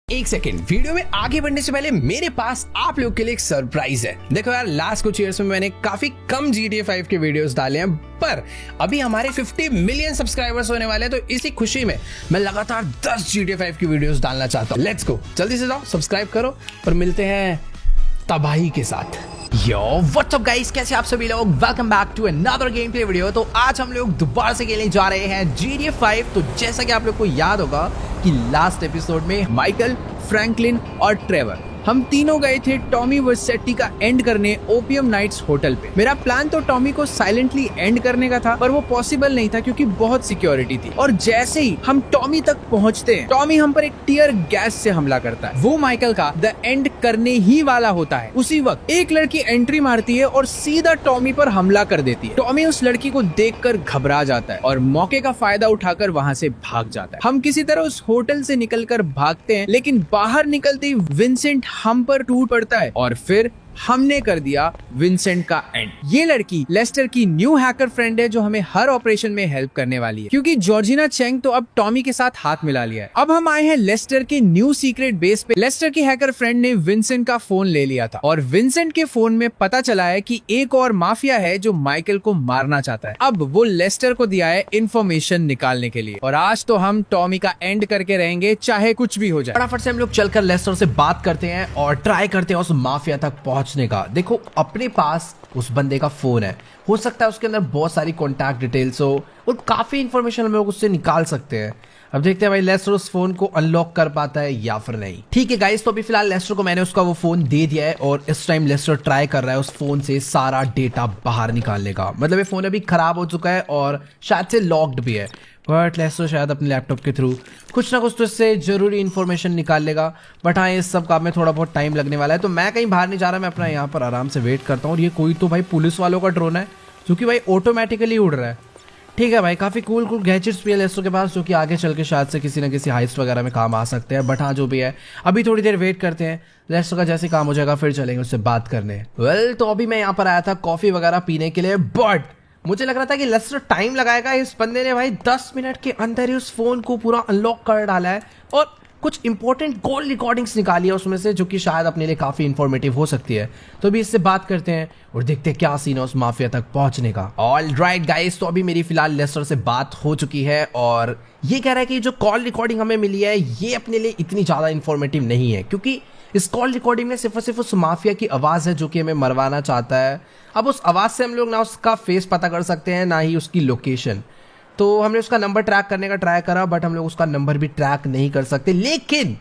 एक second, video में आगे बढ़ने से पहले मेरे पास आप लोग के लिए एक सरप्राइज है। देखो यार, लास्ट कुछ ईयर्स में मैंने काफी कम GTA 5 के वीडियोस डाले हैं, पर अभी हमारे 50 मिलियन सब्सक्राइबर्स होने वाले हैं, तो इसी खुशी में मैं लगातार 10 GTA 5 की वीडियोस डालना चाहता हूँ। लेट्स गो, जल्दी से जाओ, सब्सक्राइब करो और मिलते हैं तबाही के साथ। यो व्हाट्स अप गाइस, कैसे आप सभी लोग? Welcome back to another gameplay video. तो आज हम लोग दोबारा से खेलने जा रहे हैं GTA 5। तो जैसा कि आप लोग को याद होगा कि लास्ट एपिसोड में माइकल, फ्रैंकलिन और ट्रेवर हम तीनों गए थे टॉमी वर्सेटी का एंड करने ओपियम नाइट्स होटल पे। मेरा प्लान तो टॉमी को साइलेंटली एंड करने का था, पर वो पॉसिबल नहीं था क्योंकि बहुत सिक्योरिटी थी। और जैसे ही हम टॉमी तक पहुंचते हैं, टॉमी हम पर एक टीयर गैस से हमला करता है। वो माइकल का द एंड करने ही वाला होता है। उसी वक्त एक लड़की एंट्री मारती है और सीधा टॉमी पर हमला कर देती है। टॉमी उस लड़की को देखकर घबरा जाता है और मौके का फायदा उठाकर वहाँ से भाग जाता है। हम किसी तरह उस होटल से निकलकर भागते हैं, लेकिन बाहर निकलते ही विंसेंट हम पर टूट पड़ता है और फिर हमने कर दिया विंसेंट का एंड। ये लड़की लेस्टर की न्यू हैकर फ्रेंड है जो हमें हर ऑपरेशन में हेल्प करने वाली है, क्योंकि जॉर्जिना चेंग तो अब टॉमी के साथ हाथ मिला लिया है। अब हम आए हैं लेस्टर के न्यू सीक्रेट बेस पे। लेस्टर की हैकर फ्रेंड ने विंसेंट का फोन ले लिया था और विंसेंट के फोन में पता चला है कि एक और माफिया है जो माइकल को मारना चाहता है। अब वो लेस्टर को दिया है इंफॉर्मेशन निकालने के लिए, और आज तो हम टॉमी का एंड करके रहेंगे, चाहे कुछ भी हो जाए। फटाफट से हम लोग चलकर लेस्टर से बात करते हैं और ट्राई करते हैं उस माफिया तक पहुंचने का। देखो, अपने पास उस बंदे का फोन है, हो सकता है उसके अंदर बहुत सारी कॉन्टैक्ट डिटेल्स हो और काफी इंफॉर्मेशन हम लोग उससे निकाल सकते हैं। अब देखते हैं भाई लेस्टर उस फोन को अनलॉक कर पाता है या फिर नहीं। ठीक है गाइस, तो अभी फिलहाल लेस्टर को मैंने उसका वो फोन दे दिया है और इस टाइम लेस्टर ट्राई कर रहा है उस फोन से सारा डेटा बाहर निकालने का। मतलब ये फोन अभी खराब हो चुका है और शायद से लॉक्ड भी है, बट लेस्टर शायद अपने लैपटॉप के थ्रू कुछ ना कुछ तो इससे जरूरी इन्फॉर्मेशन निकाल लेगा। बट हाँ, इस सब काम में थोड़ा बहुत टाइम लगने वाला है, तो मैं कहीं बाहर नहीं जा रहा, मैं अपना यहाँ पर आराम से वेट करता हूँ। और ये कोई तो भाई पुलिस वालों का ड्रोन है जो कि भाई ऑटोमेटिकली उड़ रहा है। ठीक है भाई, काफी कूल गैजेट्स भी है लेस्टर के पास, जो कि आगे चल के शायद से किसी ना किसी हाइस्ट वगैरह में काम आ सकते हैं। बट हाँ, जो भी है अभी थोड़ी देर वेट करते हैं, लेस्टर का जैसे काम हो जाएगा फिर चलेंगे उससे बात करने। वेल, तो अभी मैं यहाँ पर आया था कॉफी वगैरह पीने के लिए, बट मुझे लग रहा था कि लेस्टर टाइम लगाएगा। इस बंदे ने भाई 10 मिनट के अंदर ही उस फोन को पूरा अनलॉक कर डाला है और कुछ इंपॉर्टेंट कॉल रिकॉर्डिंग्स निकाली है उसमें से, जो कि शायद अपने लिए काफी इंफॉर्मेटिव हो सकती है। तो अभी इससे बात करते हैं और देखते हैं क्या सीन है उस माफिया तक पहुंचने का। ऑल राइट गाइस, तो अभी मेरी फिलहाल लेस्टर से बात हो चुकी है और ये कह रहा है कि जो कॉल रिकॉर्डिंग हमें मिली है ये अपने लिए इतनी ज्यादा इंफॉर्मेटिव नहीं है, क्योंकि इस कॉल रिकॉर्डिंग में सिर्फ और सिर्फ उस माफिया की आवाज है जो कि हमें मरवाना चाहता है। अब उस आवाज से हम लोग ना उसका फेस पता कर सकते हैं, ना ही उसकी लोकेशन। तो हमने उसका नंबर ट्रैक करने का ट्राई करा, बट हम लोग उसका नंबर भी ट्रैक नहीं कर सकते। लेकिन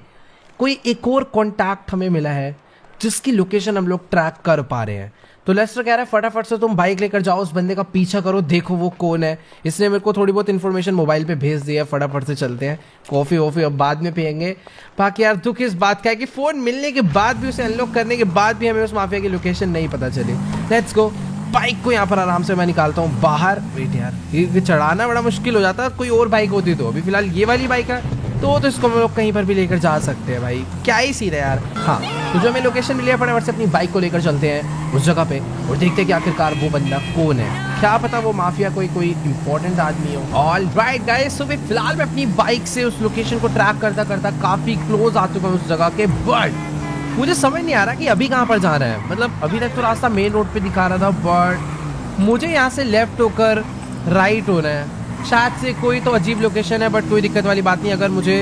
कोई एक और कॉन्टैक्ट हमें मिला है जिसकी लोकेशन हम लोग ट्रैक कर पा रहे हैं। तो लेस्टर कह रहा है फटाफट से तुम बाइक लेकर जाओ, उस बंदे का पीछा करो, देखो वो कौन है। इसने मेरे को थोड़ी बहुत इन्फॉर्मेशन मोबाइल पे भेज दी है। फटाफट से चलते हैं, कॉफी वॉफी अब बाद में पियेंगे। बाकी यार दुख इस बात का है कि फोन मिलने के बाद भी, उसे अनलॉक करने के बाद भी हमें उस माफिया की लोकेशन नहीं पता चली। लेट्स गो, बाइक को यहाँ पर आराम से मैं निकालता हूँ बाहर। वेट यार, ये चढ़ाना बड़ा मुश्किल हो जाता है, कोई और बाइक होती तो। अभी फिलहाल ये वाली बाइक है तो इसको हम लोग कहीं पर भी लेकर जा सकते हैं। भाई क्या ही सीन है यार। हाँ, तो जो हमें लोकेशन मिली है, फटाफट से अपनी बाइक को लेकर चलते हैं उस जगह पे और देखते हैं कि आखिरकार वो बंदा कौन है। क्या पता वो माफिया कोई इंपॉर्टेंट आदमी हो। ऑल राइट गाइस, तो फिलहाल मैं अपनी बाइक से उस लोकेशन को ट्रैक करता करता काफी क्लोज आ चुका हूँ उस जगह के। बट मुझे समझ नहीं आ रहा कि अभी कहाँ पर जाना है। मतलब अभी तक तो रास्ता मेन रोड पे दिखा रहा था, बट मुझे यहाँ से लेफ्ट होकर राइट होना है। शायद से कोई तो अजीब लोकेशन है, बट कोई दिक्कत वाली बात नहीं। अगर मुझे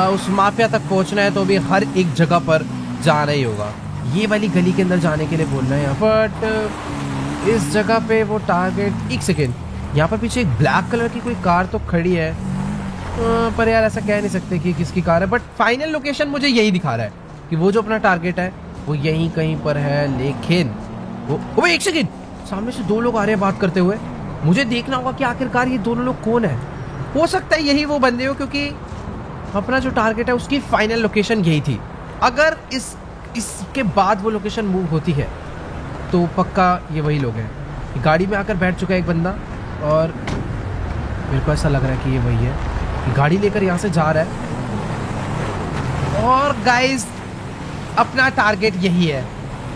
उस माफिया तक पहुंचना है तो भी हर एक जगह पर जाना ही होगा। ये वाली गली के अंदर जाने के लिए बोलना है, बट इस जगह पे वो टारगेट। एक सेकेंड, यहाँ पर पीछे एक ब्लैक कलर की कोई कार तो खड़ी है, पर यार ऐसा कह नहीं सकते कि किसकी कार है। बट फाइनल लोकेशन मुझे यही दिखा रहा है कि वो जो अपना टारगेट है वो यहीं कहीं पर है। लेकिन वो एक सेकेंड, सामने से दो लोग आ रहे हैं बात करते हुए। मुझे देखना होगा कि आखिरकार ये दोनों लोग कौन है। हो सकता है यही वो बंदे हो, क्योंकि अपना जो टारगेट है उसकी फाइनल लोकेशन यही थी। अगर इसके बाद वो लोकेशन मूव होती है तो पक्का ये वही लोग हैं। गाड़ी में आकर बैठ चुका है एक बंदा और मेरे को ऐसा लग रहा है कि ये वही है। गाड़ी लेकर यहाँ से जा रहा है और गाइस अपना टारगेट यही है।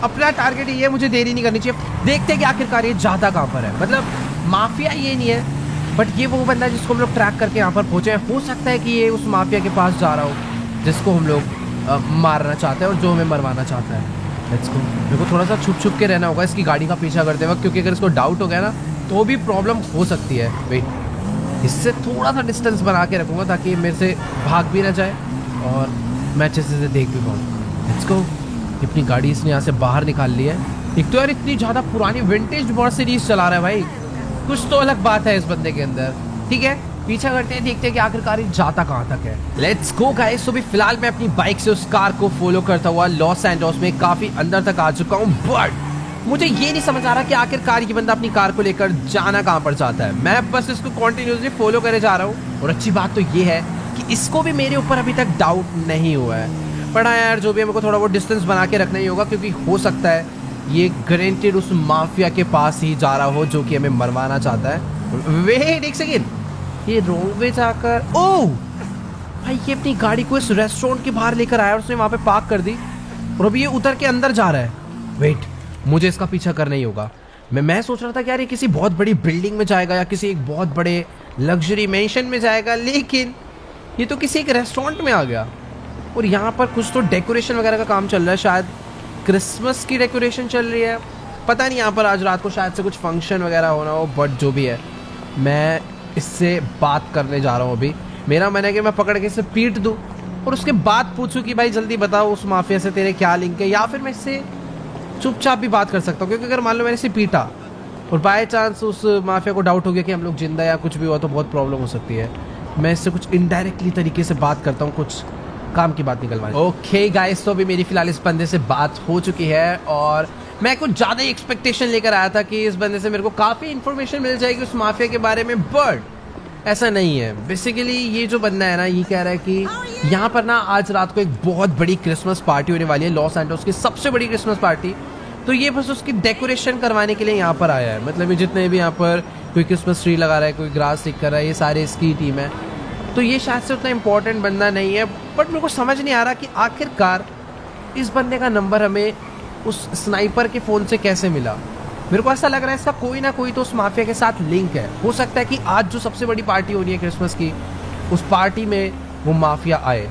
अपना टारगेट यही है, मुझे देरी नहीं करनी चाहिए। देखते हैं कि आखिरकार ये जाता कहाँ पर है। मतलब माफिया ये नहीं है, बट ये वो बंदा जिसको हम लोग ट्रैक करके यहाँ पर पहुंचे हैं। हो सकता है कि ये उस माफिया के पास जा रहा हो जिसको हम लोग मारना चाहता है और जो हमें मरवाना चाहता है। Let's go. मेरे को थोड़ा सा छुप छुप के रहना होगा इसकी गाड़ी का पीछा करते वक्त, क्योंकि अगर इसको डाउट हो गया ना तो भी प्रॉब्लम हो सकती है। वेट, इससे थोड़ा सा डिस्टेंस बना के रखूँगा ताकि मेरे से भाग भी ना जाए और मैं अच्छे से देख भी पाऊँ। Let's go. अपनी गाड़ी इसने यहाँ से बाहर निकाल ली है। एक तो यार इतनी ज़्यादा पुरानी विंटेज मर्सिडीज चला रहा है भाई, कुछ तो अलग बात है इस बंदे के अंदर। ठीक है, पीछा करते हैं, देखते हैं कि आखिरकार ये जाता कहाँ तक है। Let's go guys. तो भी फिलहाल मैं अपनी बाइक से उस कार को फॉलो करता हुआ लॉस एंजल्स में काफी अंदर तक आ चुका हूँ, बट मुझे ये नहीं समझ आ रहा कि आखिरकार ये बंदा अपनी कार को लेकर जाना कहाँ पर चाहता है। मैं बस इसको कॉन्टिन्यूसली फॉलो करे जा रहा हूँ और अच्छी बात तो ये है कि इसको भी मेरे ऊपर अभी तक डाउट नहीं हुआ है। पर हाँ यार, जो भी है मेरे को थोड़ा बहुत डिस्टेंस बना के रखना ही होगा, क्योंकि हो सकता है ये गारंटेड उस माफिया के पास ही जा रहा हो जो कि हमें मरवाना चाहता है। वेट एक सेकेंड, ये रोड वे जाकर, ओह भाई ये अपनी गाड़ी को इस रेस्टोरेंट के बाहर लेकर आया और उसने वहाँ पे पार्क कर दी और अभी ये उतर के अंदर जा रहा है। वेट, मुझे इसका पीछा करना ही होगा। मैं सोच रहा था कि यार ये किसी बहुत बड़ी बिल्डिंग में जाएगा या किसी एक बहुत बड़े लग्जरी मेंशन में जाएगा, लेकिन ये तो किसी एक रेस्टोरेंट में आ गया और यहाँ पर कुछ तो डेकोरेशन वगैरह का काम चल रहा है, शायद क्रिसमस की डेकोरेशन चल रही है। पता नहीं यहाँ पर आज रात को शायद से कुछ फंक्शन वगैरह होना हो, बट जो भी है मैं इससे बात करने जा रहा हूँ। अभी मेरा मन है कि मैं पकड़ के इसे पीट दूँ और उसके बाद पूछूं कि भाई जल्दी बताओ उस माफिया से तेरे क्या लिंक है, या फिर मैं इससे चुपचाप भी बात कर सकता हूँ, क्योंकि अगर मान लो मैंने इसे पीटा और बाय चांस उस माफिया को डाउट हो गया कि हम लोग जिंदा या कुछ भी हुआ तो बहुत प्रॉब्लम हो सकती है। मैं इससे कुछ इनडायरेक्टली तरीके से बात करता हूँ, कुछ काम की बात निकलवानी। ओके गाइस, तो अभी मेरी फिलहाल इस बंदे से बात हो चुकी है और मैं कुछ ज़्यादा ही एक्सपेक्टेशन लेकर आया था कि इस बंदे से मेरे को काफ़ी इन्फॉर्मेशन मिल जाएगी उस माफिया के बारे में, बट ऐसा नहीं है। बेसिकली ये जो बंदा है ना, ये कह रहा है कि यहाँ पर ना आज रात को एक बहुत बड़ी क्रिसमस पार्टी होने वाली है, लॉस एंजल्स की सबसे बड़ी क्रिसमस पार्टी। तो ये बस उसकी डेकोरेशन करवाने के लिए यहाँ पर आया है। मतलब ये जितने भी यहाँ पर कोई क्रिसमस ट्री लगा रहा है, कोई ग्रास स्टिक कर रहा है, ये सारे इसकी टीम है। तो ये शायद से उतना इम्पोर्टेंट बंदा नहीं है, बट मेरे को समझ नहीं आ रहा कि आखिरकार इस बंदे का नंबर हमें उस स्नाइपर के फ़ोन से कैसे मिला। मेरे को ऐसा लग रहा है इसका कोई ना कोई तो उस माफिया के साथ लिंक है। हो सकता है कि आज जो सबसे बड़ी पार्टी हो रही है क्रिसमस की, उस पार्टी में वो माफिया आए।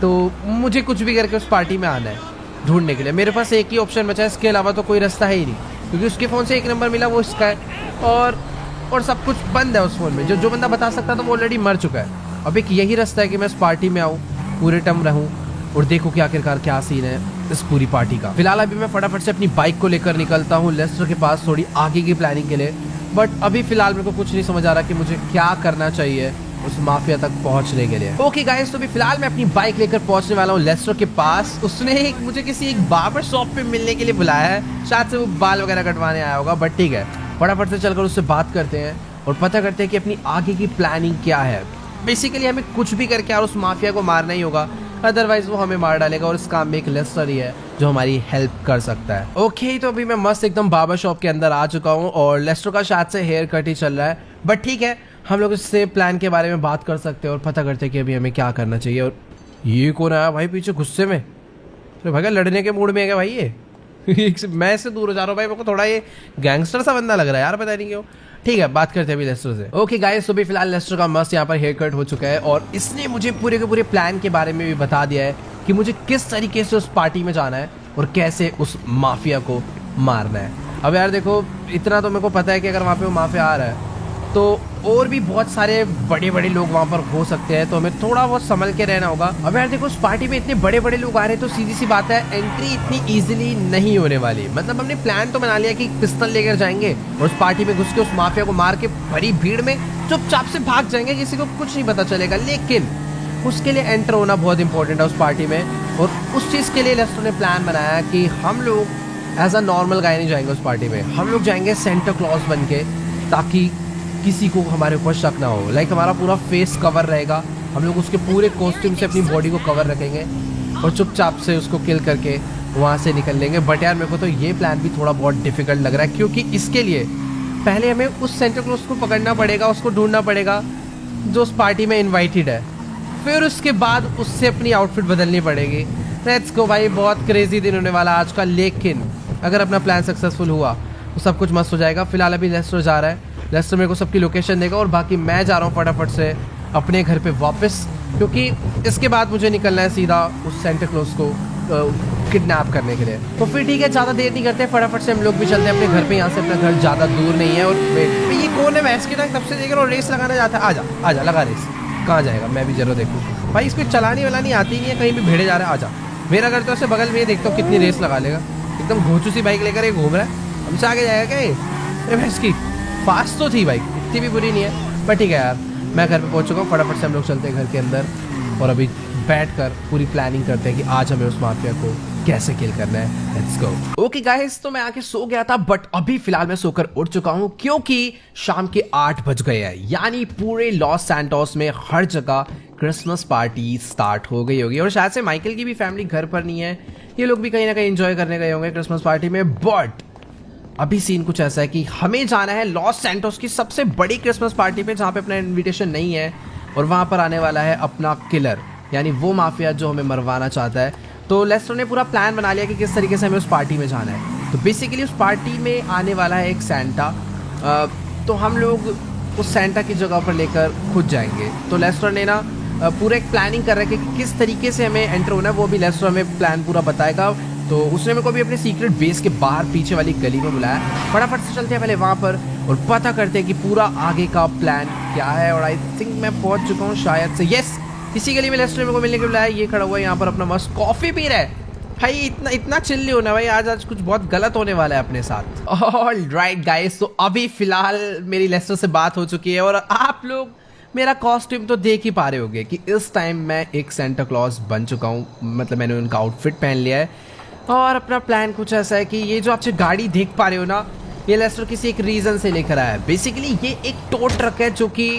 तो मुझे कुछ भी करके उस पार्टी में आना है ढूंढने के लिए। मेरे पास एक ही ऑप्शन बचा है, इसके अलावा तो कोई रास्ता है ही नहीं, क्योंकि उसके फ़ोन से एक नंबर मिला वो इसका है और सब कुछ बंद है उस फ़ोन में। जो बंदा बता सकता था वो ऑलरेडी मर चुका है। अब एक यही रास्ता है कि मैं इस पार्टी में आऊँ, पूरे टाइम रहूँ और देखो कि आखिरकार क्या सीन है इस पूरी पार्टी का। फिलहाल अभी मैं फटाफट से अपनी बाइक को लेकर निकलता हूँ लेस्टर के पास थोड़ी आगे की प्लानिंग के लिए, बट अभी फिलहाल मेरे को कुछ नहीं समझ आ रहा कि मुझे क्या करना चाहिए उस माफिया तक पहुंचने के लिए। ओके गाइस, तो अभी फिलहाल मैं अपनी बाइक लेकर पहुंचने वाला हूँ लेस्टर के पास। उसने मुझे किसी एक बार्बर शॉप पे मिलने के लिए बुलाया है, शायद से वो बाल वगैरह कटवाने आया होगा, बट ठीक है फटाफट से चलकर उससे बात करते हैं और पता करते हैं कि अपनी आगे की प्लानिंग क्या है। बेसिकली हमें कुछ भी करके और उस माफिया को मारना ही होगा, अदरवाइज वो हमें मार डालेगा और इस काम में एक लेस्टर ही है जो हमारी हेल्प कर सकता है। ओके, तो अभी मैं मस्त एकदम बार्बर शॉप के अंदर आ चुका हूँ और लेस्टर का शायद से हेयर कट ही चल रहा है, बट ठीक है हम लोग इससे प्लान के बारे में बात कर सकते हैं और पता करते हैं कि अभी हमें क्या करना चाहिए। और ये कौन आया भाई पीछे गुस्से में? तो भाई लड़ने के मूड में है क्या भाई ये? मैं इससे दूर हो जा रहा हूँ भाई, मेरे को थोड़ा ये गैंगस्टर सा बंदा लग रहा है यार, पता नहीं क्यों। ठीक है, बात करते हैं अभी लेस्टर से। ओके गाइस, तो भी फिलहाल लेस्टर का मस्त यहाँ पर हेयर कट हो चुका है और इसने मुझे पूरे के पूरे प्लान के बारे में भी बता दिया है कि मुझे किस तरीके से उस पार्टी में जाना है और कैसे उस माफिया को मारना है। अब यार देखो, इतना तो मेरे को पता है कि अगर वहाँ पे वो माफिया आ रहा है तो और भी बहुत सारे बड़े बड़े लोग वहाँ पर हो सकते हैं, तो हमें थोड़ा बहुत संभल के रहना होगा। अब यार देखो, उस पार्टी में इतने बड़े बड़े लोग आ रहे हैं तो सीधी सी बात है एंट्री इतनी इजीली नहीं होने वाली। मतलब हमने प्लान तो बना लिया कि पिस्तौल लेकर जाएंगे और उस पार्टी में घुस के उस माफिया को मार के भरी भीड़ में चुपचाप से भाग जाएंगे, किसी को कुछ नहीं पता चलेगा। लेकिन उसके लिए एंटर होना बहुत इंपॉर्टेंट है उस पार्टी में, और उस चीज़ के लिए लेस्टर ने प्लान बनाया कि हम लोग एज अ नॉर्मल गाय नहीं जाएंगे उस पार्टी में, हम लोग जाएंगे सेंटा क्लॉज बन के, ताकि किसी को हमारे ऊपर शक ना हो। लाइक हमारा पूरा फेस कवर रहेगा, हम लोग उसके पूरे कॉस्ट्यूम से अपनी बॉडी को कवर रखेंगे और चुपचाप से उसको किल करके वहाँ से निकल लेंगे। बट यार मेरे को तो ये प्लान भी थोड़ा बहुत डिफिकल्ट लग रहा है, क्योंकि इसके लिए पहले हमें उस सेंटा क्लॉज को पकड़ना पड़ेगा, उसको ढूंढना पड़ेगा जो उस पार्टी में इन्वाइटेड है, फिर उसके बाद उससे अपनी आउटफिट बदलनी पड़ेगी। लेट्स गो भाई, बहुत क्रेजी दिन होने वाला आज का, लेकिन अगर अपना प्लान सक्सेसफुल हुआ तो सब कुछ मस्त हो जाएगा। फिलहाल अभी लेस्टर जा रहा है, लेस्टर मेरे को सबकी लोकेशन देगा और बाकी मैं जा रहा हूँ फटाफट से अपने घर पे वापस, क्योंकि इसके बाद मुझे निकलना है सीधा उस सेंटा क्लॉज को किडनैप करने के लिए। तो फिर ठीक है, ज़्यादा देर नहीं करते, फटाफट से हम लोग भी चलते हैं अपने घर पे। यहाँ से अपना घर ज़्यादा दूर नहीं है। और ये कौन है भैंस के टाइम तब से देख रहा हूँ रेस लगाना जाता है। आजा लगा रेस। कहाँ जाएगा मैं भी जरूर देखूँ भाई, इसको चलानी वालानी आती नहीं है, कहीं भी भिड़े जा रहा है। आजा, मेरा घर तो ऐसे बगल में, देखता हूँ कितनी रेस लगा लेगा। एकदम घोचू सी बाइक लेकर ये घूम रहा है, हमसे आगे जाएगा क्या ये? अरे भैंस की फास्ट तो थी बाइक, इतनी भी बुरी नहीं है। पर ठीक है यार, मैं घर पे पहुंच चुका हूँ। फटाफट से हम लोग चलते हैं घर के अंदर और अभी बैठकर पूरी प्लानिंग करते हैं कि आज हमें उस माफिया को कैसे किल करना है। Let's go. ओके गाइस, तो मैं आके सो गया था, बट अभी फिलहाल मैं सोकर उठ चुका हूँ क्योंकि शाम के 8 बज गए हैं। यानी पूरे लॉस सैंटोस में हर जगह क्रिसमस पार्टी स्टार्ट हो गई होगी। और शायद से माइकल की भी फैमिली घर पर नहीं है, ये लोग भी कहीं ना कहीं एंजॉय करने गए होंगे क्रिसमस पार्टी में। बट अभी सीन कुछ ऐसा है कि हमें जाना है लॉस सैंटोस की सबसे बड़ी क्रिसमस पार्टी पे, जहाँ पे अपना इनविटेशन नहीं है। और वहाँ पर आने वाला है अपना किलर, यानी वो माफिया जो हमें मरवाना चाहता है। तो लेस्टर ने पूरा प्लान बना लिया कि किस तरीके से हमें उस पार्टी में जाना है। तो बेसिकली उस पार्टी में आने वाला है एक सैंटा, तो हम लोग उस सैंटा की जगह पर लेकर खुद जाएंगे। तो लेस्टर ने ना पूरा एक प्लानिंग कर रखा है कि किस तरीके से हमें एंटर होना है, वो भी लेस्टर हमें प्लान पूरा बताएगा। तो उसने मेरे को भी अपने सीक्रेट बेस के बाहर पीछे वाली गली में बुलाया। फटाफट से चलते हैं पहले वहाँ पर और पता करते हैं कि पूरा आगे का प्लान क्या है। और आई थिंक मैं पहुँच चुका हूँ शायद से, यस, इसी गली में लेस्टर मेरे को मिलने के बुलाया। ये खड़ा हुआ है यहाँ पर अपना मस्त कॉफ़ी पी रहा है। भाई इतना चिल नहीं होना भाई, आज कुछ बहुत गलत होने वाला है अपने साथ। ऑल राइट गाइस, तो अभी फिलहाल मेरी लेस्टर से बात हो चुकी है और आप लोग मेरा कॉस्ट्यूम तो देख ही पा रहे होंगे कि इस टाइम मैं एक सेंटा क्लॉज बन चुका हूँ। मतलब मैंने उनका आउटफिट पहन लिया है और अपना प्लान कुछ ऐसा है कि ये जो आप गाड़ी देख पा रहे हो ना, ये लेस्टर किसी एक रीज़न से लेकर आया है। बेसिकली ये एक टो ट्रक है जो कि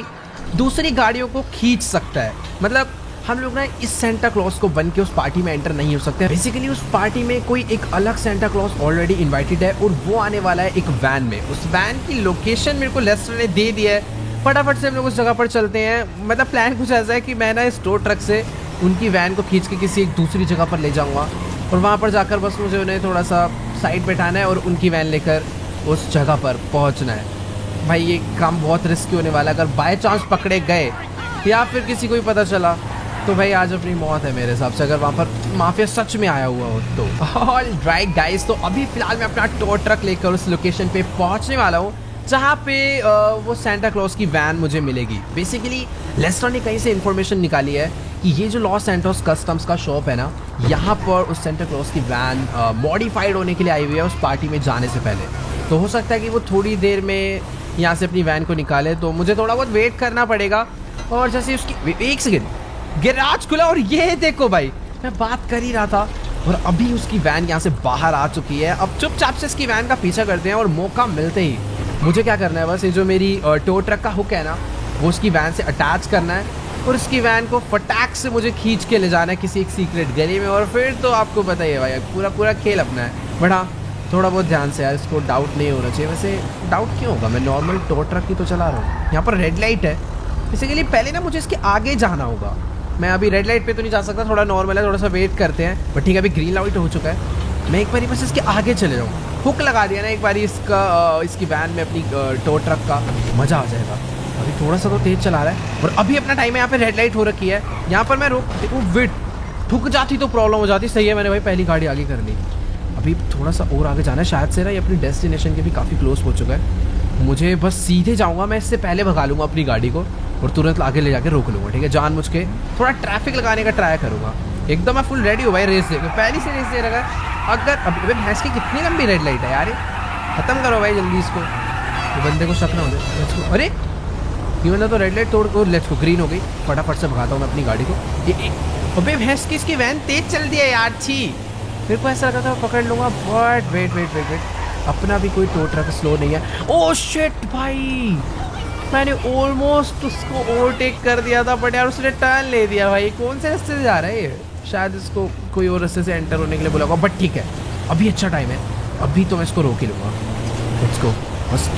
दूसरी गाड़ियों को खींच सकता है। मतलब हम लोग ना इस सेंटा क्लॉज को बन के उस पार्टी में एंटर नहीं हो सकते। बेसिकली उस पार्टी में कोई एक अलग सेंटा क्लॉज ऑलरेडी इन्वाइटेड है और वो आने वाला है एक वैन में। उस वैन की लोकेशन मेरे को लेस्टर ने दे दी है। फटाफट से हम लोग उस जगह पर चलते हैं। मतलब प्लान कुछ ऐसा है कि मैं ना इस टो ट्रक से उनकी वैन को खींच के किसी एक दूसरी जगह पर ले जाऊँगा और वहाँ पर जाकर बस मुझे उन्हें थोड़ा सा साइड बैठाना है और उनकी वैन लेकर उस जगह पर पहुँचना है। भाई ये काम बहुत रिस्की होने वाला है। अगर बाय चांस पकड़े गए या फिर किसी को भी पता चला तो भाई आज अपनी मौत है मेरे हिसाब से, अगर वहाँ पर माफिया सच में आया हुआ हो तो। ऑल राइट गाइस, तो अभी फिलहाल मैं अपना टो ट्रक लेकर उस लोकेशन पे पहुँचने वाला हूँ जहाँ पे वो सेंटा क्लॉज की वैन मुझे मिलेगी। बेसिकली लेस्टर ने कहीं से इन्फॉर्मेशन निकाली है कि ये जो लॉस सैंटोस कस्टम्स का शॉप है ना, यहाँ पर उस सेंटा क्लॉज की वैन मॉडिफाइड होने के लिए आई हुई है उस पार्टी में जाने से पहले। तो हो सकता है कि वो थोड़ी देर में यहाँ से अपनी वैन को निकाले, तो मुझे थोड़ा बहुत वेट करना पड़ेगा। और जैसे उसकी एक सेकेंड, गैराज खुला और ये देखो भाई, मैं बात कर ही रहा था और अभी उसकी वैन यहाँ से बाहर आ चुकी है। अब चुपचाप से इसकी वैन का पीछा करते हैं और मौका मिलते ही मुझे क्या करना है, बस ये जो मेरी टो ट्रक का हुक है ना, वो उसकी वैन से अटैच करना है और इसकी वैन को फटाक से मुझे खींच के ले जाना है किसी एक सीक्रेट गली में। और फिर तो आपको पता ही है भाई, पूरा खेल अपना है। बट हाँ, थोड़ा बहुत ध्यान से यार, इसको डाउट नहीं होना चाहिए। वैसे डाउट क्यों होगा, मैं नॉर्मल टो ट्रक ही तो चला रहा हूँ। यहाँ पर रेड लाइट है, इसीलिए पहले ना मुझे इसके आगे जाना होगा। मैं अभी रेड लाइट पे तो नहीं जा सकता, थोड़ा नॉर्मल है, थोड़ा सा वेट करते हैं। बट ठीक है, अभी ग्रीन लाइट हो चुका है। मैं एक बारी बस इसके आगे चले जाऊँ, हुक लगा दिया ना एक बारी इसकी वैन में अपनी टो ट्रक का, मज़ा आ जाएगा। अभी थोड़ा सा तो तेज़ चला रहा है और अभी अपना टाइम है। यहाँ पे रेड लाइट हो रखी है, यहाँ पर मैं वेट ठुक जाती तो प्रॉब्लम हो जाती। सही है, मैंने भाई पहली गाड़ी आगे कर ली। अभी थोड़ा सा और आगे जाना है, शायद से ना ये अपनी डेस्टिनेशन के भी काफ़ी क्लोज हो चुका है। मुझे बस सीधे जाऊँगा, मैं इससे पहले भगा लूँगा अपनी गाड़ी को और तुरंत आगे ले जाके रोक लूँगा। ठीक है, जानबूझ के थोड़ा ट्रैफिक लगाने का ट्राई करूँगा। एकदम मैं फुल रेडी हूँ भाई रेस दे, पहली से रेस दे रखा है। अगर अभी भैंस की कितनी लंबी रेड लाइट है यार, ख़त्म करो भाई जल्दी इसको, तो बंदे को शक ना हो जाए। अरे ये बंदा तो रेड लाइट तोड़ को लेट्स को ग्रीन हो गई। फटाफट से भगाता हूँ मैं अपनी गाड़ी को। ये अबे भैंस की इसकी वैन तेज चल दी है यार, छी। मेरे को ऐसा लगा था पकड़ लूँगा, बट वेट, अपना भी कोई टो ट्रक स्लो नहीं है। ओह शिट भाई, मैंने ऑलमोस्ट उसको ओवरटेक कर दिया था, बट यार उसने टर्न ले दिया भाई। कौन से रास्ते से जा रहा है ये, शायद इसको कोई और रास्ते से एंटर होने के लिए बोला होगा। बट ठीक है, अभी अच्छा टाइम है, अभी तो मैं इसको रोक ही लूँगा। लेट्स गो, बस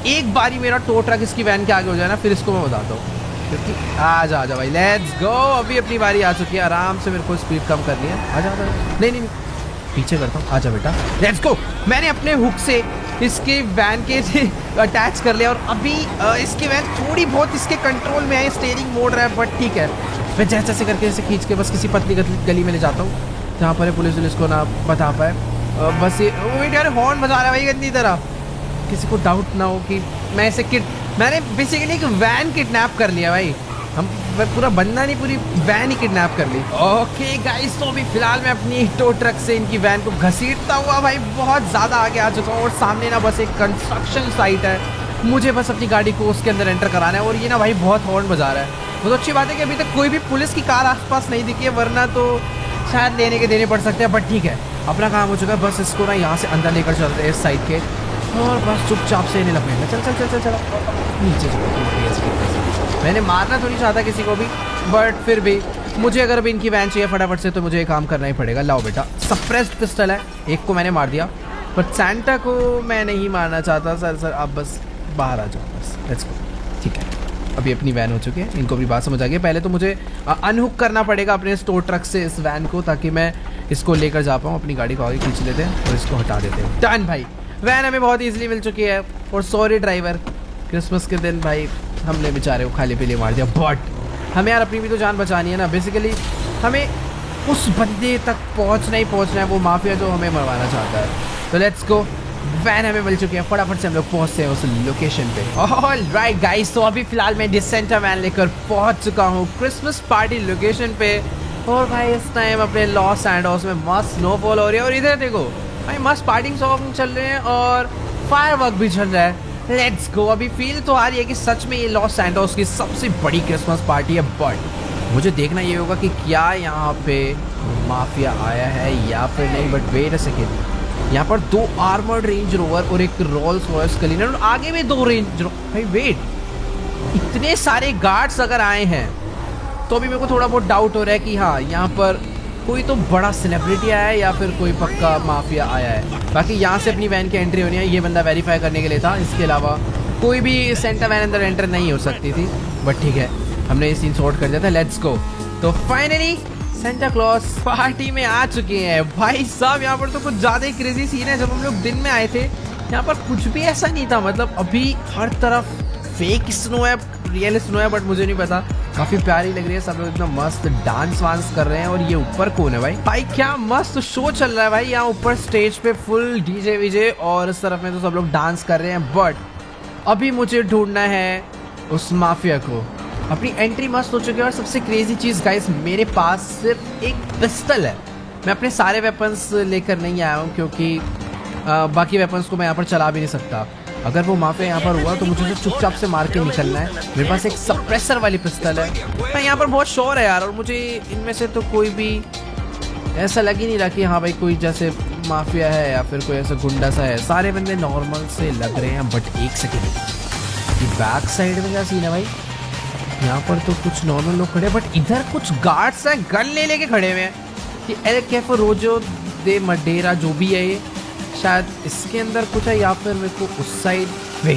एक बारी मेरा टो ट्रक इसकी वैन के आगे हो जाए ना, फिर इसको मैं बताता हूँ। क्योंकि आ जा भाई, लेट्स गो। अभी अपनी बारी आ चुकी है, आराम से मेरे को स्पीड कम करनी है। आ जा, नहीं पीछे करता हूँ, आजा बेटा, लेट्स गो। मैंने अपने हुक से इसके वैन के अटैच कर लिया और अभी इसकी वैन थोड़ी बहुत इसके कंट्रोल में है, स्टीयरिंग मोड़ रहा है, बट ठीक है मैं जैसे जैसे करके इसे खींच के बस किसी पतली गली में ले जाता हूँ जहाँ पर पुलिस को ना बता पाए। बस ये वेट यार हॉर्न बजा रहा है भाई गंदी तरह, किसी को डाउट ना हो कि मैंने बेसिकली एक वैन किडनैप कर लिया भाई, पूरा बंदा नहीं पूरी वैन ही किडनैप कर ली। ओके गाइस, तो अभी फिलहाल मैं अपनी टो ट्रक से इनकी वैन को घसीटता हुआ भाई बहुत ज़्यादा आगे आ चुका हूँ और सामने ना बस एक कंस्ट्रक्शन साइट है, मुझे बस अपनी गाड़ी को उसके अंदर एंटर कराना है और ये ना भाई बहुत हॉर्न बजा रहा है। बहुत अच्छी बात है कि अभी तक कोई भी पुलिस की कार आसपास नहीं दिखी है, वरना तो शायद लेने के देने पड़ सकते हैं, बट ठीक है अपना काम हो चुका है। बस इसको ना यहाँ से अंदर लेकर चलते हैं इस साइड के और बस चुपचाप से इन्हें लगेगा। चल चल चल चल चल नीचे चलो। मैंने मारना तो नहीं चाहता किसी को भी, बट फिर भी मुझे अगर अभी इनकी वैन चाहिए फटाफट से तो मुझे ये काम करना ही पड़ेगा। लाओ बेटा, सप्रेस्ड पिस्टल है, एक को मैंने मार दिया बट सैंटा को मैं नहीं मारना चाहता। सर आप बस बाहर आ जाओ, बस लेट्स गो। ठीक है, अभी अपनी वैन हो चुकी है, इनको भी बात समझ आ गई। पहले तो मुझे अनहुक करना पड़ेगा अपने स्टोर ट्रक से इस वैन को, ताकि मैं इसको लेकर जा पाऊँ। अपनी गाड़ी को आगे खींच लेते हैं और इसको हटा देते हैं। डन भाई, वैन हमें बहुत ईजिली मिल चुकी है। और सॉरी ड्राइवर, क्रिसमस के दिन भाई हमने बेचारे को खाली पीली मार दिया, बट हमें यार अपनी भी तो जान बचानी है ना। बेसिकली हमें उस बंदे तक पहुंचना ही पहुंचना है, वो माफिया जो हमें मरवाना चाहता है। तो लेट्स गो, वैन हमें मिल चुकी है, फटाफट से हम लोग पहुंचते हैं उस लोकेशन पे। ऑलराइट गाइस, तो अभी फिलहाल मैं डिसेंटा वैन लेकर पहुंच चुका हूँ क्रिसमस पार्टी लोकेशन पे। और भाई इस टाइम अपने लॉस सैंटोस में मस्त स्नोफॉल हो रही है और इधर देखो भाई मस्त पार्टी सॉन्ग चल रहे हैं और फायरवर्क भी चल रहा है। Let's go. अभी फील तो आ रही है कि सच में ये लॉस सैंटोस की सबसे बड़ी क्रिसमस पार्टी है, बट मुझे देखना ये होगा कि क्या यहाँ पे माफिया आया है या फिर नहीं। बट वेट अ सेकेंड, यहाँ पर 2 आर्मर्ड रेंज रोवर और एक रोल्स रॉयस क्लीनर और आगे भी 2 रेंज भाई वेट, इतने सारे गार्ड्स अगर आए हैं तो अभी मेरे को थोड़ा बहुत डाउट हो रहा है कि हाँ यहाँ पर कोई तो बड़ा सेलिब्रिटी आया है या फिर कोई पक्का माफिया आया है। बाकी यहाँ से अपनी वैन की एंट्री होनी है, ये बंदा वेरीफाई करने के लिए था, इसके अलावा कोई भी सेंटा वैन अंदर एंटर नहीं हो सकती थी। बट ठीक है, हमने ये सीन सॉर्ट कर दिया था। Let's go. तो फाइनली सेंटा क्लॉज पार्टी में आ चुके हैं भाई साहब। यहाँ पर तो कुछ ज़्यादा ही क्रेजी सीन है। जब हम लोग दिन में आए थे यहाँ पर कुछ भी ऐसा नहीं था, मतलब अभी हर तरफ फेक स्नो है, रियल स्नो है, बट मुझे नहीं पता। काफी प्यारी लग रही है, सब लोग इतना मस्त डांस वांस कर रहे हैं। और ये ऊपर कौन है भाई क्या मस्त शो चल रहा है भाई। यहाँ ऊपर स्टेज पे फुल डीजे वीजे और इस तरफ में तो सब लोग डांस कर रहे हैं। बट अभी मुझे ढूंढना है उस माफिया को। अपनी एंट्री मस्त हो चुकी है और सबसे क्रेजी चीज गाइस, मेरे पास सिर्फ एक पिस्टल है। मैं अपने सारे वेपन्स लेकर नहीं आया हूँ क्योंकि बाकी वेपन्स को मैं यहाँ पर चला भी नहीं सकता। अगर वो माफिया यहाँ पर हुआ तो मुझे चुपचाप से मार के निकलना है। मेरे पास एक सप्रेसर वाली पिस्टल है। मैं यहाँ पर बहुत श्योर है यार, और मुझे इनमें से तो कोई भी ऐसा लग ही नहीं रहा कि हाँ भाई कोई जैसे माफिया है या फिर कोई ऐसा गुंडा सा है। सारे बंदे नॉर्मल से लग रहे हैं। बट एक सेकेंड, ये बैक साइड में क्या सीन है भाई? यहाँ पर तो कुछ नॉर्मल लोग खड़े हैं, बट इधर कुछ गार्ड्स हैं गन ले लेके खड़े हुए हैं। कि एल कैफे रोजो दे मडेरा जो भी है ये, शायद इसके अंदर कुछ है या फिर मेरे को उस साइड वे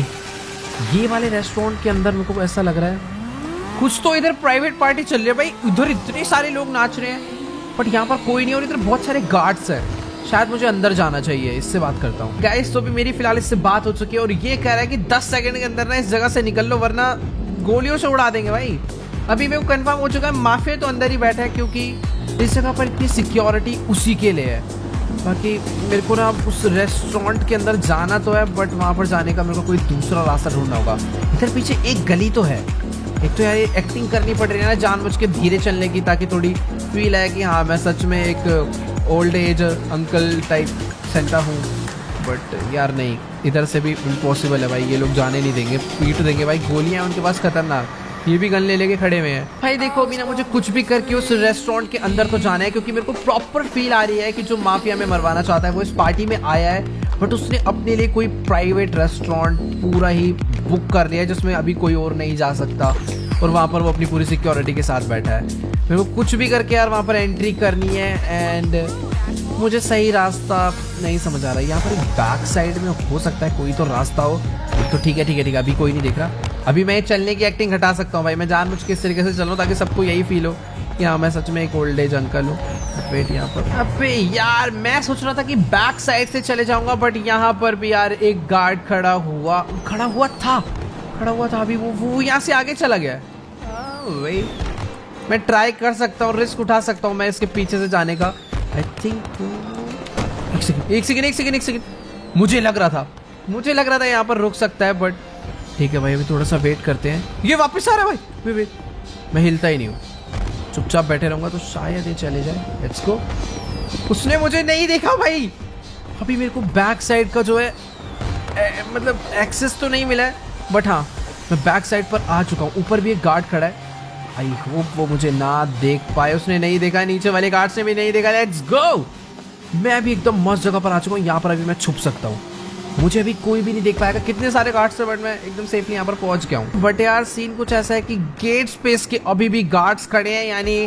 ये वाले रेस्टोरेंट के अंदर मेरे को ऐसा लग रहा है कुछ तो इधर प्राइवेट पार्टी चल रही है भाई। इधर इतने सारे लोग नाच रहे हैं बट यहाँ पर कोई नहीं और इधर बहुत सारे गार्ड्स हैं। शायद मुझे अंदर जाना चाहिए, इससे बात करता हूँ। गाइस तो भी मेरी फिलहाल इससे बात हो चुकी है और ये कह रहा है कि 10 सेकंड के अंदर ना इस जगह से निकल लो वरना गोलियों से उड़ा देंगे भाई। अभी मेरे को कंफर्म हो चुका है माफिया तो अंदर ही बैठा है क्योंकि इस जगह पर इतनी सिक्योरिटी उसी के लिए है। बाकी मेरे को ना उस रेस्टोरेंट के अंदर जाना तो है बट वहाँ पर जाने का मेरे को कोई दूसरा रास्ता ढूंढना होगा। इधर पीछे एक गली तो है। एक तो यार ये एक्टिंग करनी पड़ रही है ना जानबूझ के धीरे चलने की, ताकि थोड़ी फील आए कि हाँ मैं सच में एक old age uncle type Santa हूँ। बट यार नहीं, इधर से भी इम्पॉसिबल है भाई। ये लोग जाने नहीं देंगे, पीट देंगे भाई। गोलियाँ उनके पास खतरनाक, ये भी गन ले लेके खड़े हुए हैं भाई। देखो अभी ना मुझे कुछ भी करके उस रेस्टोरेंट के अंदर तो जाना है क्योंकि मेरे को प्रॉपर फील आ रही है कि जो माफिया में मरवाना चाहता है वो इस पार्टी में आया है, बट उसने अपने लिए कोई प्राइवेट रेस्टोरेंट पूरा ही बुक कर लिया है जिसमें अभी कोई और नहीं जा सकता और वहाँ पर वो अपनी पूरी सिक्योरिटी के साथ बैठा है। मेरे को कुछ भी करके यार वहाँ पर एंट्री करनी है एंड मुझे सही रास्ता नहीं समझ आ रहा है। यहाँ पर एक बैक साइड में हो सकता है कोई तो रास्ता हो। तो ठीक है अभी कोई नहीं दिख रहा। अभी मैं चलने की एक्टिंग हटा सकता हूँ भाई। मैं जानबूझ के इस तरीके से चल रहा हूँ ताकि सबको यही फील हो यहाँ मैं सच में एक ओल्ड एज अंकल हूँ। वेट यहाँ पर, अबे यार मैं सोच रहा था कि बैक साइड से चले जाऊंगा, बट यहाँ पर भी यार एक गार्ड खड़ा हुआ था अभी, वो यहाँ से आगे चला गया। वेट मैं ट्राई कर सकता हूँ, रिस्क उठा सकता हूँ मैं इसके पीछे से जाने का। आई थिंक एक सेकेंड मुझे लग रहा था यहाँ पर रुक सकता है, बट ठीक है भाई अभी थोड़ा सा वेट करते हैं। ये वापस आ रहा है भाई, वेट मैं हिलता ही नहीं हूँ, चुपचाप बैठे रहूंगा तो शायद ये चले जाए। Let's go. उसने मुझे नहीं देखा भाई। अभी मेरे को बैक साइड का जो है मतलब एक्सेस तो नहीं मिला है, बट हाँ मैं बैक साइड पर आ चुका हूँ। ऊपर भी एक गार्ड खड़ा है, आई होप वो मुझे ना देख पाए। उसने नहीं देखा, नीचे वाले गार्ड ने भी नहीं देखा। Let's go. मैं अभी एकदम मस्त जगह पर आ चुका हूँ, यहाँ पर अभी मैं छुप सकता हूँ, मुझे अभी कोई भी नहीं देख पाएगा। कितने सारे गार्ड्स थे, बट मैं एकदम सेफली यहाँ पर पहुंच गया हूँ। बट यार सीन कुछ ऐसा है कि गेट स्पेस के अभी भी गार्ड्स खड़े हैं, यानी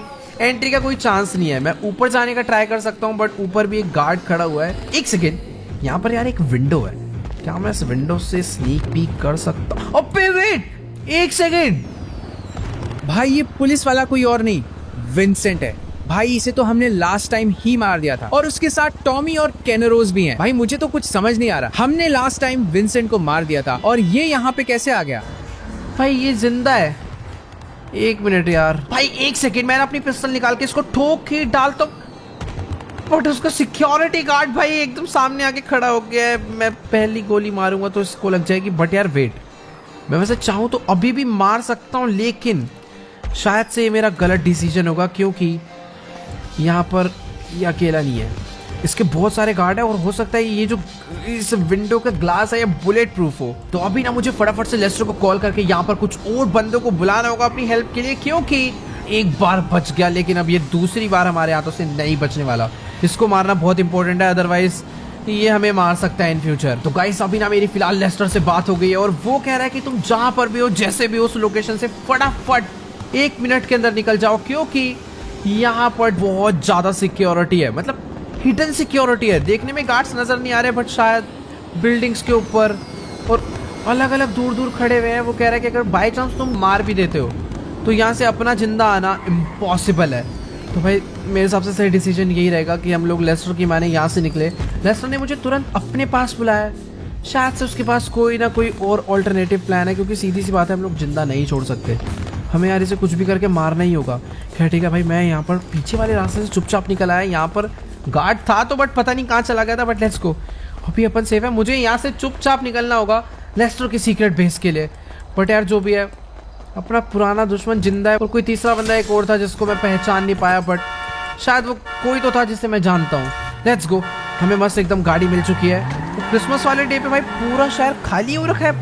एंट्री का कोई चांस नहीं है। मैं ऊपर जाने का ट्राई कर सकता हूँ, बट ऊपर भी एक गार्ड खड़ा हुआ है। एक सेकेंड, यहाँ पर यार एक विंडो है, क्या मैं इस विंडो से स्नीक पीक कर सकता हूँ? अबे वेट एक सेकेंड भाई ये पुलिस वाला कोई और नहीं, विंसेंट है भाई। इसे तो हमने लास्ट टाइम ही मार दिया था, और उसके साथ टॉमी और कैनरोज भी हैं। भाई मुझे तो कुछ समझ नहीं आ रहा, हमने लास्ट टाइम विंसेंट को मार दिया था और ये यहाँ पे कैसे आ गया? भाई ये जिंदा है। एक मिनट यार, भाई एक सेकेंड, मैंने अपनी पिस्टल निकाल के इसको ठोक के डालता हूँ, बट उसका सिक्योरिटी गार्ड भाई एकदम सामने आके खड़ा हो गया है। मैं पहली गोली मारूंगा तो इसको लग जाएगी। बट यार वेट, मैं वैसे चाहूँ तो अभी भी मार सकता हूँ, लेकिन शायद से ये मेरा गलत डिसीजन होगा, क्योंकि यहाँ पर ये अकेला नहीं है, इसके बहुत सारे गार्ड है, और हो सकता है ये जो इस विंडो का ग्लास है ये बुलेट प्रूफ हो। तो अभी ना मुझे फटाफट से लेस्टर को कॉल करके यहाँ पर कुछ और बंदों को बुलाना होगा अपनी हेल्प के लिए, क्योंकि एक बार बच गया, लेकिन अब ये दूसरी बार हमारे हाथों से नहीं बचने वाला। इसको मारना बहुत इंपॉर्टेंट है, अदरवाइज ये हमें मार सकता है इन फ्यूचर। तो गाइस अभी ना मेरी फिलहाल लेस्टर से बात हो गई है, और वो कह रहा है कि तुम जहां पर भी हो, जैसे भी हो, उस लोकेशन से फटाफट 1 मिनट के अंदर निकल जाओ, क्योंकि यहाँ पर बहुत ज्यादा सिक्योरिटी है, मतलब हिडन सिक्योरिटी है। देखने में गार्ड्स नजर नहीं आ रहे, बट शायद बिल्डिंग्स के ऊपर और अलग अलग दूर दूर खड़े हुए हैं। वो कह रहा है कि अगर बाई चांस तुम मार भी देते हो तो यहाँ से अपना जिंदा आना इम्पॉसिबल है। तो भाई मेरे हिसाब से सही डिसीजन यही रहेगा कि हम लोग लेस्टर की माने यहाँ से निकले। लेस्टर ने मुझे तुरंत अपने पास बुलाया, शायद से उसके पास कोई ना कोई और ऑल्टरनेटिव प्लान है, क्योंकि सीधी सी बात है हम लोग जिंदा नहीं छोड़ सकते, हमें यार इसे कुछ भी करके मारना ही होगा। खैर ठीक है भाई, मैं यहाँ पर पीछे वाले रास्ते से चुपचाप निकल आया। यहाँ पर गार्ड था तो, बट पता नहीं कहाँ चला गया था। बट लेट्स गो, अभी अपन सेफ है। मुझे यहाँ से चुपचाप निकलना होगा लेस्टर के सीक्रेट बेस के लिए। बट यार जो भी है, अपना पुराना दुश्मन जिंदा है, और कोई तीसरा बंदा एक और था जिसको मैं पहचान नहीं पाया, बट शायद वो कोई तो था जिसे मैं जानता हूँ। लेट्स गो, हमें मस्त एकदम गाड़ी मिल चुकी है। तो क्रिसमस वाले डे पे भाई पूरा शहर खाली हो रखा है,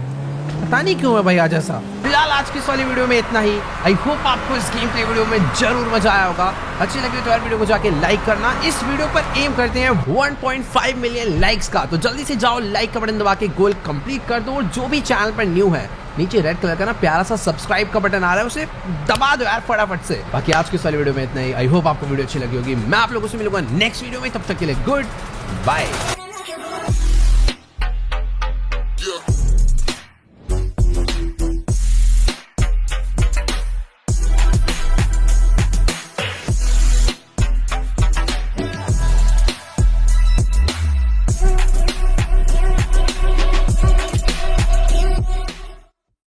पता नहीं क्यों है भाई आज ऐसा। फिलहाल आज की इस वाली वीडियो में इतना ही। आई होप आपको इस गेम प्ले वीडियो में जरूर मजा आया होगा। अच्छी लगी तो यार वीडियो को जाके लाइक करना। इस वीडियो पर एम करते हैं 1.5 मिलियन लाइक्स का, तो जल्दी से जाओ लाइक का बटन दबा के गोल कंप्लीट कर दो। और जो भी चैनल पर न्यू है, नीचे रेड कलर का ना प्यारा सा सब्सक्राइब का बटन आ रहा है, उसे दबा दो यार फटाफट से। बाकी आज की इस वाली वीडियो में इतना ही। आई होप आपको वीडियो अच्छी लगी होगी। मैं आप लोगों से मिलूंगा नेक्स्ट वीडियो में, तब तक के लिए गुड बाय।